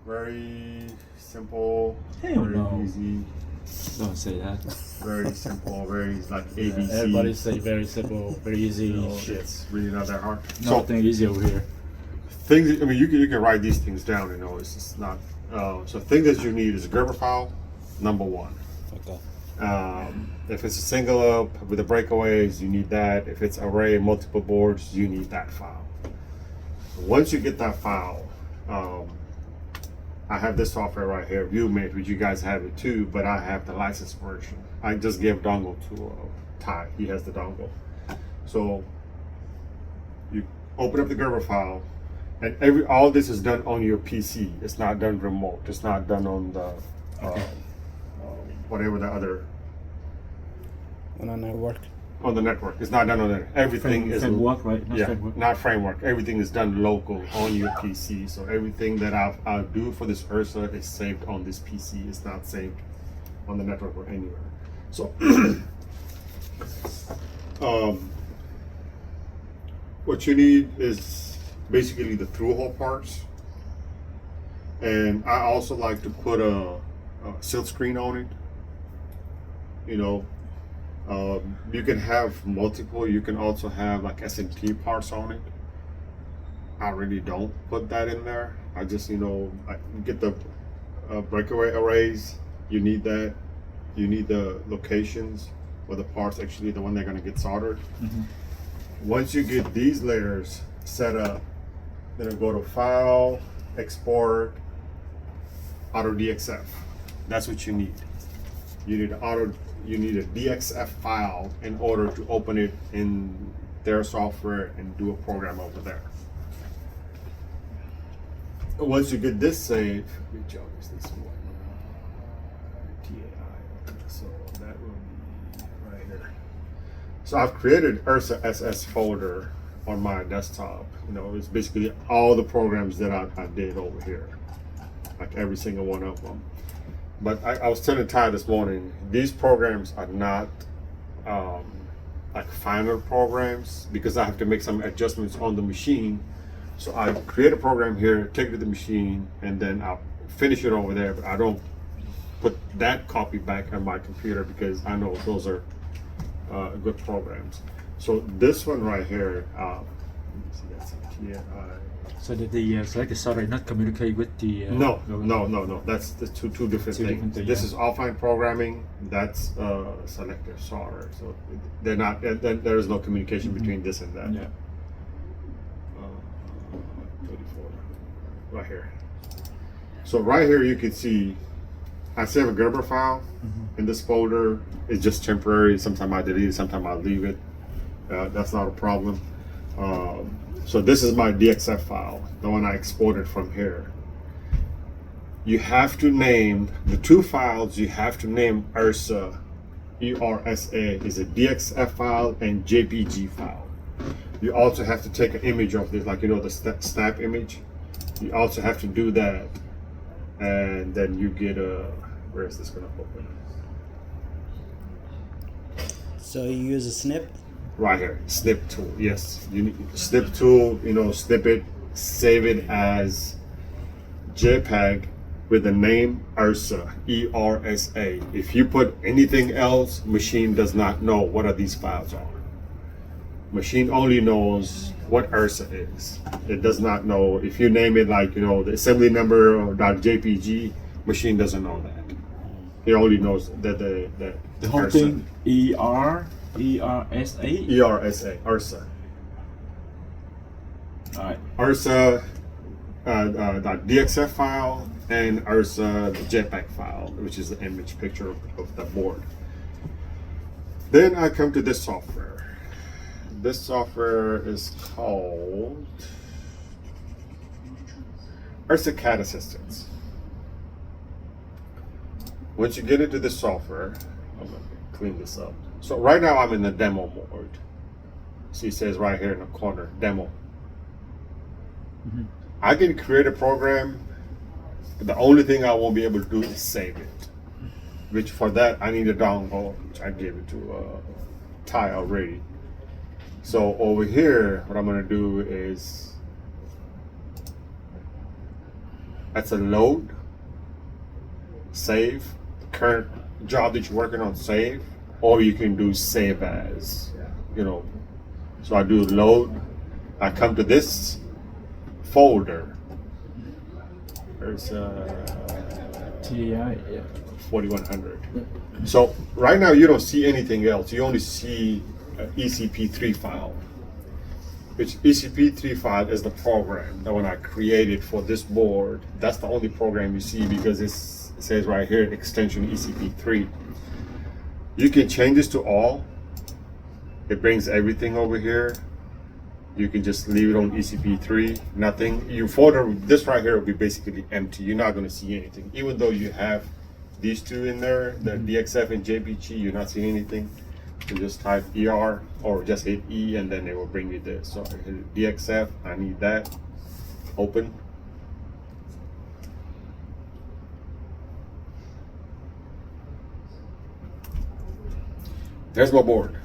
Very simple, Hell very no. easy, Don't say that. very simple, very like Yeah, ABC. everybody say very simple, very easy. You know, Shit. it's really not that hard. Nothing easy over here. Things. I mean, you can write these things down. You know, it's just not. So thing that you need is a Gerber file, number one. Okay. If it's a single up with the breakaways, you need that. If it's array multiple boards, you need that file. Once you get that file, I have this software right here, ViewMate, which you guys have it too, but I have the licensed version. I just gave dongle to Ty. He has the dongle. So you open up the Gerber file, and all this is done on your PC. It's not done remote. It's not done on the whatever the other On a network. on the network. It's not done on there. Everything is framework, right? Not yeah, framework. not framework. Everything is done local on your PC. So everything that I do for this Ursa is saved on this PC. It's not saved on the network or anywhere. So what you need is basically the through hole parts, and I also like to put a silk screen on it. You know, you can have multiple. You can also have like S&T parts on it. I really don't put that in there. I just, I get the breakaway arrays. You need that. You need the locations where the parts actually the one they're going to get soldered. Mm-hmm. Once you get these layers set up, then I go to File, Export, Auto DXF. That's what you need. You need a DXF file in order to open it in their software and do a program over there. Once you get this saved, which is this one, TAI, so that will be right here. So I've created Ursa SS folder on my desktop. It's basically all the programs that I did over here, like every single one of them. But I was telling Ty this morning, these programs are not like final programs because I have to make some adjustments on the machine. So I create a program here, take it to the machine, and then I'll finish it over there. But I don't put that copy back on my computer because I know those are good programs. So this one right here, that's a TI. So that the selected solder not communicate with the No. That's the two different Two things. different things, This yeah. is offline programming. That's selective solder. So they're not. There is no communication between this and that. Yeah. 34, right here. So right here you can see I save a Gerber file in this folder. It's just temporary. Sometimes I delete it. Sometimes I leave it. That's not a problem. So this is my DXF file, the one I exported from here. You have to name the two files. You have to name Ursa, ERSA is a DXF file and JPG file. You also have to take an image of this, like the snap image. You also have to do that, and then you get a. Where is this going to open? So you use a snip? Right here, snip tool. Yes, you need snip tool. Snip it, save it as JPEG with the name Ursa, ERSA. If you put anything else, machine does not know what are these files are. Machine only knows what Ursa is. It does not know if you name it like the assembly number or .jpg. Machine doesn't know that. It only knows that The whole Ursa. thing ERSA. ERSA, Ursa. All right. Ursa .dxf file and Ursa the JPEG file, which is the image picture of the board. Then I come to this software. This software is called Ursa CAD Assistance. Once you get into this software, I'm gonna clean this up. So right now I'm in the demo mode. See, it says right here in the corner, demo. Mm-hmm. I can create a program. The only thing I won't be able to do is save it. Which for that I need a dongle, which I gave it to Ty already. So over here, what I'm gonna do is That's a load, save, current job that you're working on, save, or you can do save as, you know. So I do load, I come to this folder. There's TAI, yeah. 4100. So right now you don't see anything else. You only see an ECP3 file, which ECP3 file is the program that when I created for this board, that's the only program you see because it says right here extension ECP3. You can change this to all. It brings everything over here. You can just leave it on ECP3, nothing. Your folder, this right here will be basically empty. You're not going to see anything. Even though you have these two in there, the DXF and JPG, you're not seeing anything. You just type ER or just hit E and then it will bring you this. So I hit DXF, I need that. Open. There's my board.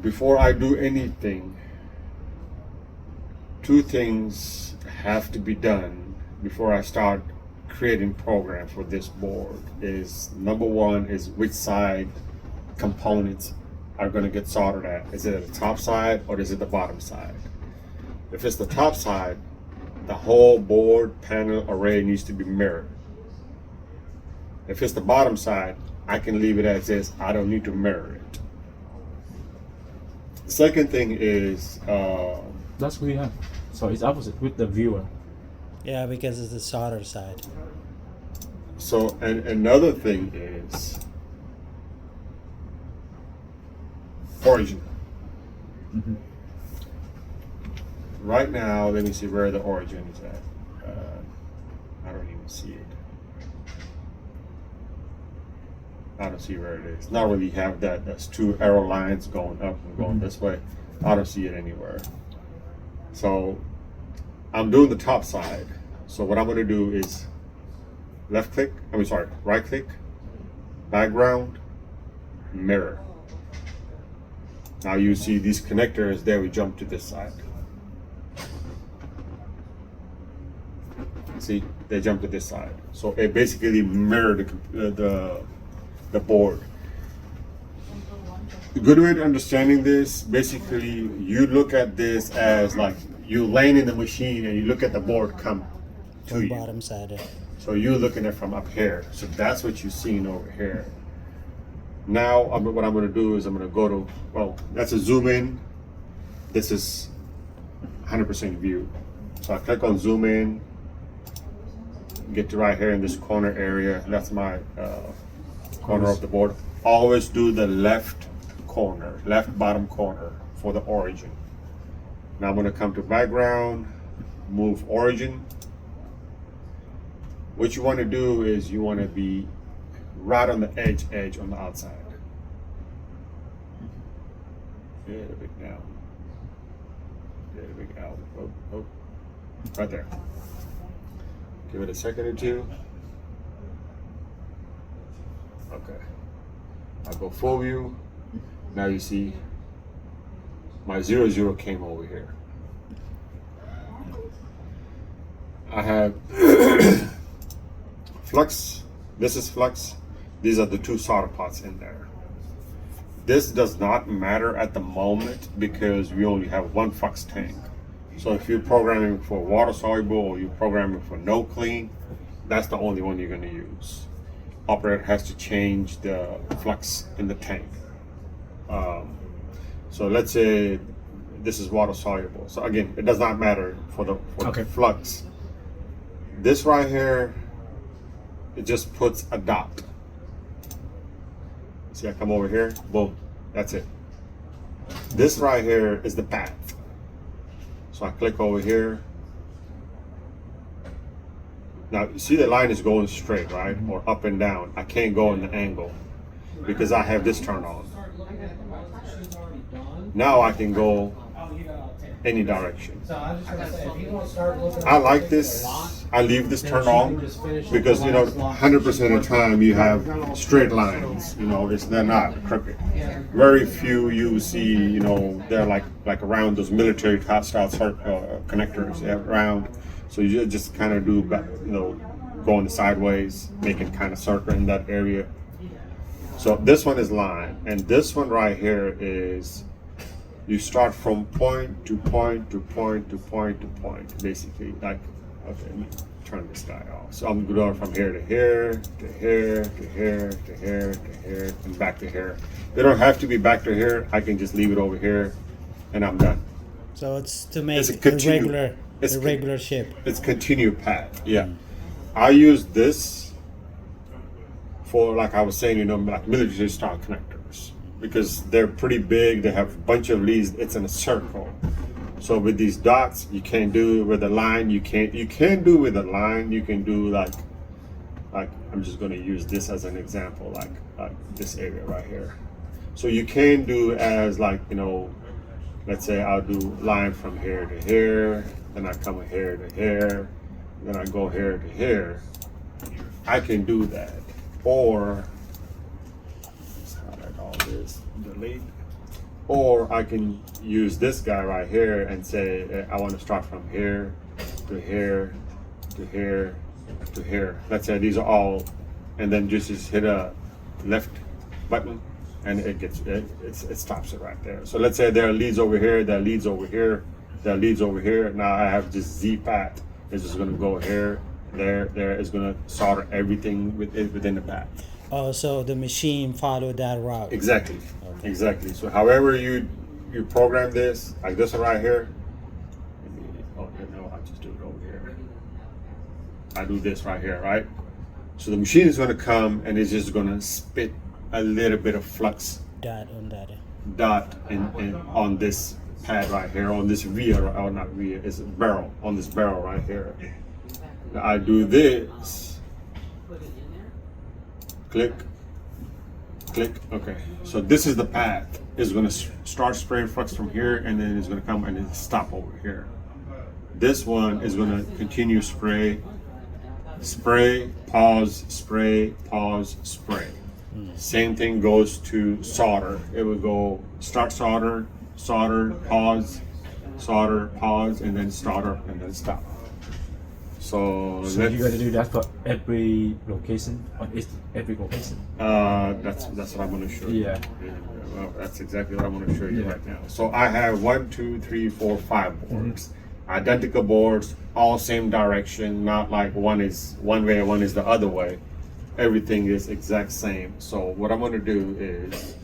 Before I do anything, two things have to be done before I start creating program for this board. Is number one is which side components are going to get soldered at. Is it the top side or is it the bottom side? If it's the top side, the whole board panel array needs to be mirrored. If it's the bottom side, I can leave it as is. I don't need to mirror it. The second thing is That's what we have. So it's opposite with the viewer. Yeah, because it's the solder side. so, and another thing is origin. Mhm. Right now, let me see where the origin is at. I don't even see it. I don't see where it is. Not really have that. That's two arrow lines going up and going this way. I don't see it anywhere. So I'm doing the top side. So what I'm going to do is right click, background, mirror. Now you see these connectors there, we jump to this side. See, they jump to this side. So it basically mirrored the board. A good way to understanding this, basically you look at this as like you laying in the machine and you look at the board come to From you. bottom side. So you're looking at it from up here. So that's what you're seeing over here. Now, what I'm going to do is I'm going to go to, well, that's a zoom in. This is 100% view. So I click on zoom in, get to right here in this corner area. That's my corner of the board. Always do the left corner, left bottom corner for the origin. Now I'm going to come to background, move origin. What you want to do is you want to be right on the edge on the outside. A little bit down. A little bit out. Oh. Right there. Give it a second or two. Okay. I'll go full view. Now you see my 00 came over here. I have flux. This is flux. These are the two solder pots in there. This does not matter at the moment because we only have one flux tank. So if you're programming for water soluble or you're programming for no clean, that's the only one you're going to use. Operator has to change the flux in the tank. So let's say this is water soluble. So again, it does not matter for the flux. This right here, it just puts a dot. See, I come over here, boom, that's it. This right here is the path. So I click over here. Now, you see the line is going straight, right? Or up and down. I can't go in the angle because I have this turned on. Now I can go any direction. I like this. I leave this turned on because 100% of the time you have straight lines. They're not crooked. Very few you see. They're like around those military style connectors. They're round. So you just kind of do back, going sideways, making kind of circle in that area. So this one is line, and this one right here is you start from point to point to point to point to point, basically. Like, okay, let me turn this guy off. So I'm going from here to here, to here, to here, to here, to here, and back to here. They don't have to be back to here. I can just leave it over here, and I'm done. So it's to make It's a a continu- it's regular shape. It's continued path. Yeah. I use this for, like I was saying, like military style connectors, because they're pretty big. They have a bunch of leads. It's in a circle. So with these dots, you can't do it with a line. You can do with a line. You can do like I'm just going to use this as an example, like this area right here. So you can do as like, let's say I'll do line from here to here, then I come here to here, then I go here to here. I can do that. Or, let's highlight all this, delete. Or I can use this guy right here and say, I want to start from here to here to here to here. Let's say these are all, and then just hit a left button, and it stops it right there. So let's say there are leads over here, there are leads over here, there are leads over here. Now I have just Z path. It's just going to go here, there. It's going to solder everything within the path. Oh, so the machine followed that route. Exactly. Okay. Exactly. So however you program this, like this one right here. I'll just do it over here. I do this right here, right? So the machine is going to come and it's just going to spit a little bit of flux Dot on that. dot in on this pad right here, on this via, or not via, it's a barrel, on this barrel right here. Now I do this, click, okay. So this is the path. It's going to start spraying flux from here, and then it's going to come and then stop over here. This one is going to continue spray, pause, spray, pause, spray. Same thing goes to solder. It would go start solder, pause, and then solder, and then stop. So So you gotta do that for every location on every location. that's what I'm going to show you. Yeah. Well, that's exactly what I'm going to show you right now. So I have 1, 2, 3, 4, 5 boards, identical boards, all same direction. Not like one is one way and one is the other way. Everything is exact same. So what I'm going to do is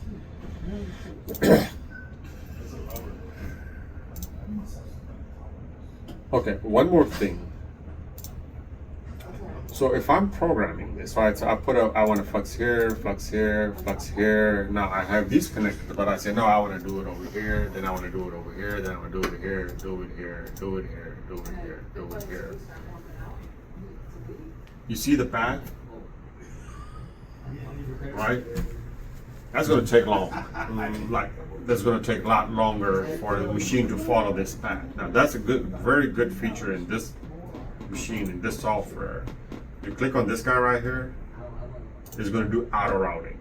okay, one more thing. So if I'm programming this, right? So I want to flux here, flux here, flux here. Now I have these connected, but I say no, I want to do it over here. Then I want to do it over here. Then I want to do it here, do it here, do it here, do it here, do it here. You see the path, right? That's going to take long. That's going to take a lot longer for the machine to follow this path. Now that's a very good feature in this machine, in this software. You click on this guy right here, it's going to do auto routing.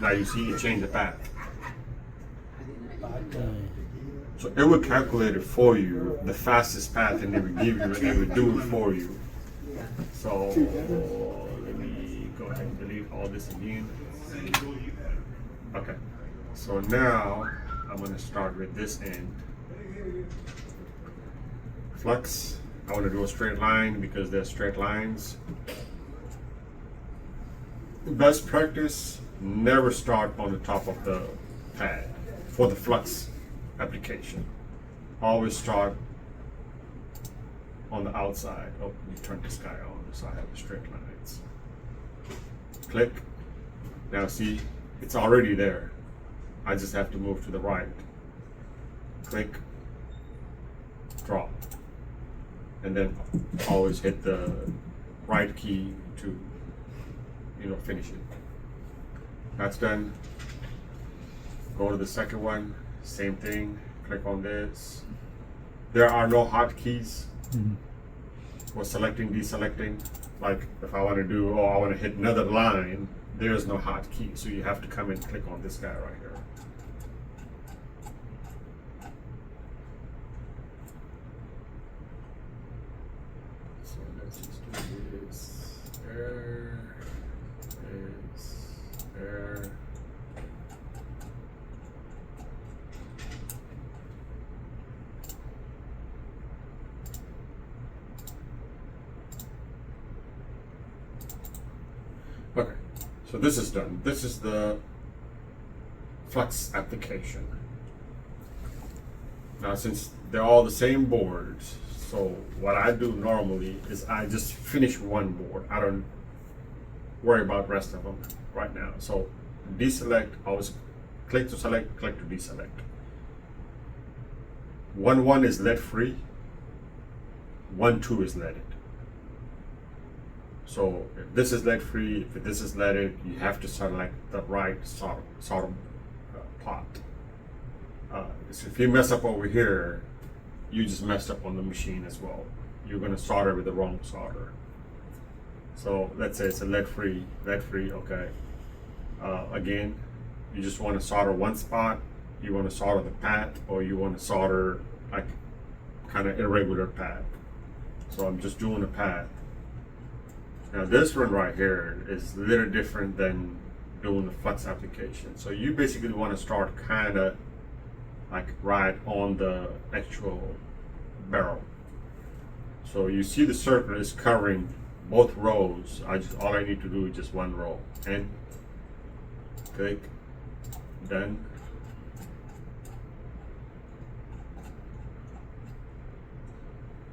Now you see it changed the path. So it will calculate it for you, the fastest path, and it will give you, and it will do it for you. So let me go ahead and delete all this again. Okay. So now I'm going to start with this end. Flux. I want to do a straight line because they're straight lines. Best practice, never start on the top of the pad for the flux application. Always start on the outside. Oh, let me turn this guy on so I have the straight lines. Click. Now see, it's already there. I just have to move to the right. Click. Drop. And then always hit the right key to, finish it. That's done. Go to the second one, same thing. Click on this. There are no hotkeys for selecting, deselecting. Like if I want to do, I want to hit another line, there's no hotkey. So you have to come and click on this guy right here. let's just do this. Air is air. Okay, so this is done. This is the Flux application. Now, since they're all the same boards, so what I do normally is I just finish one board. I don't worry about the rest of them right now. So deselect, always click to select, click to deselect. 1-1 is lead free, 1-2 is leaded. So if this is lead free, if this is leaded, you have to select the right solder pot. So if you mess up over here, you just messed up on the machine as well. You're going to solder with the wrong solder. So let's say it's a lead free, okay. Again, you just want to solder one spot, you want to solder the path, or you want to solder like kind of irregular path. So I'm just doing a path. Now this one right here is a little different than doing the flux application. So you basically want to start kind of like right on the actual barrel. So you see the circle is covering both rows. All I need to do is just one row, and click, done.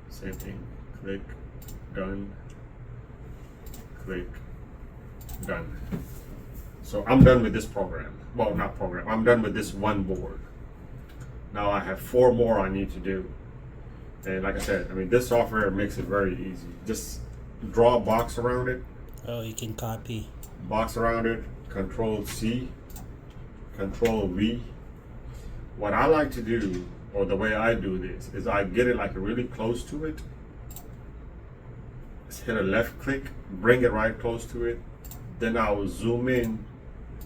Same thing, click, done, click, done. So I'm done with this program. Well, not program, I'm done with this one board. Now I have 4 more I need to do. And like I said, I mean, this software makes it very easy. Just draw a box around it. Oh, you can copy. Box around it, Control C, Control V. What I like to do, or the way I do this, is I get it like really close to it. Just hit a left click, bring it right close to it. Then I will zoom in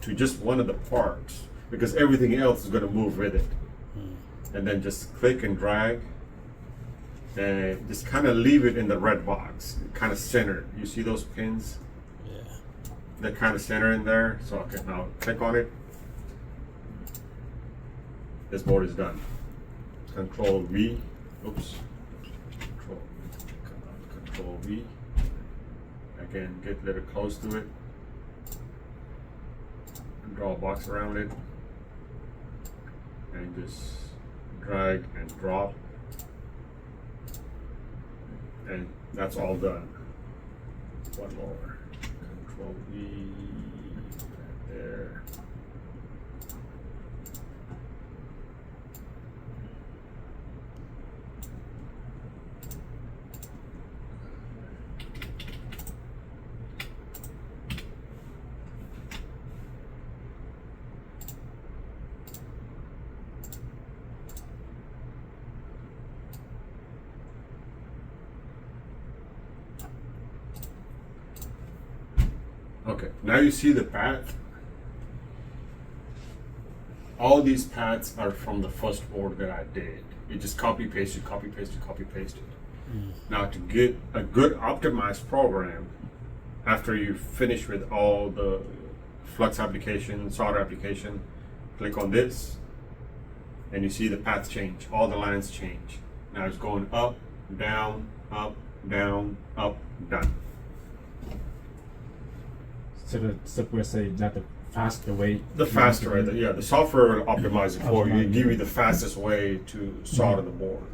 to just one of the parts, because everything else is going to move with it. And then just click and drag, and just kind of leave it in the red box, kind of centered. You see those pins? Yeah. They're kind of centered in there. So okay, now click on it. This board is done. Control V. Oops. Control V. Again, get a little close to it. Draw a box around it, and just drag and drop, and that's all done. One more. Control V. Right there. Okay, now you see the path. All these paths are from the first board that I did. You just copy paste it, copy paste it, copy paste it. Now to get a good optimized program, after you finish with all the flux application, solder application, click on this, and you see the path change. All the lines change. Now it's going up, down, up, down, up, done. So the software say that the faster way. The faster way, yeah, the software will optimize it for you, give you the fastest way to solder the board.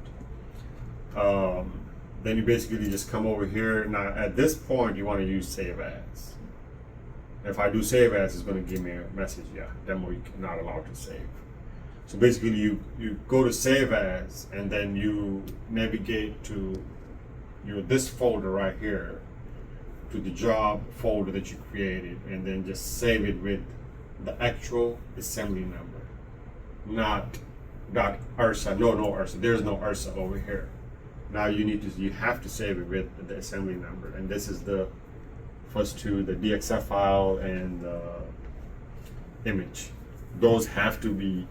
Then you basically just come over here. Now at this point, you want to use Save As. If I do Save As, it's going to give me a message, yeah, demo you're not allowed to save. So basically you go to Save As, and then you navigate to this folder right here, to the job folder that you created, and then just save it with the actual assembly number, not .ursa. No ursa. There's no ursa over here. Now you have to save it with the assembly number, and this is the first two, the DXF file and the image. Those have to be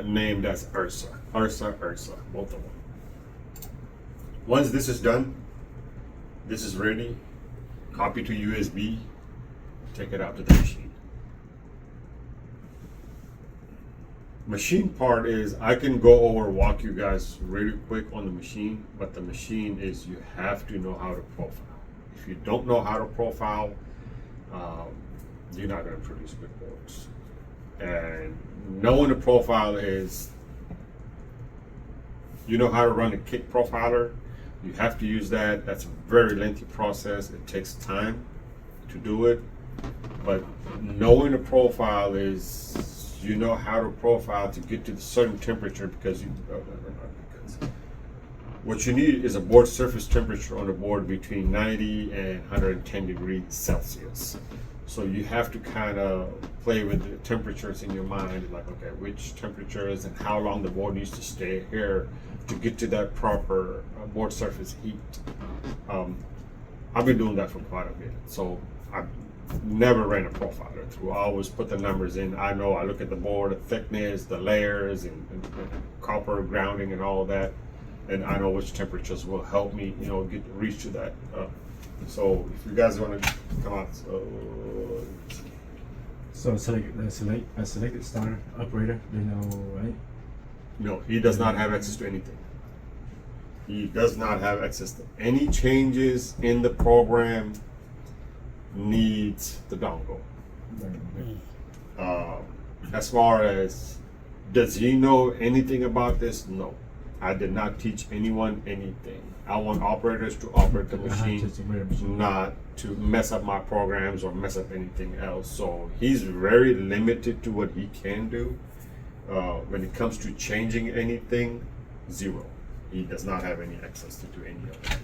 named as ursa, both of them. Once this is done, this is ready, copy to USB, take it out to the machine. Machine part is I can go over, walk you guys really quick on the machine, but the machine is you have to know how to profile. If you don't know how to profile, you're not going to produce good boards. And knowing the profile is, you know how to run a kit profiler, you have to use that. That's a very lengthy process. It takes time to do it, but knowing the profile is, you know how to profile to get to the certain temperature because what you need is a board surface temperature on the board between 90 and 110 degrees Celsius. So you have to kind of play with the temperatures in your mind, like, okay, which temperatures and how long the board needs to stay here to get to that proper board surface heat. I've been doing that for quite a bit. So I've never ran a profiler through. I always put the numbers in. I know, I look at the board, the thickness, the layers, and copper grounding and all of that. And I know which temperatures will help me, you know, reach to that. So if you guys want to come out, So selected starter operator, they know, right? no, he does not have access to anything. He does not have access to any changes in the program. Needs the dongle. As far as does he know anything about this? No, I did not teach anyone anything. I want operators to operate the machine, not to mess up my programs or mess up anything else. So he's very limited to what he can do. When it comes to changing anything, zero. He does not have any access to do any of it.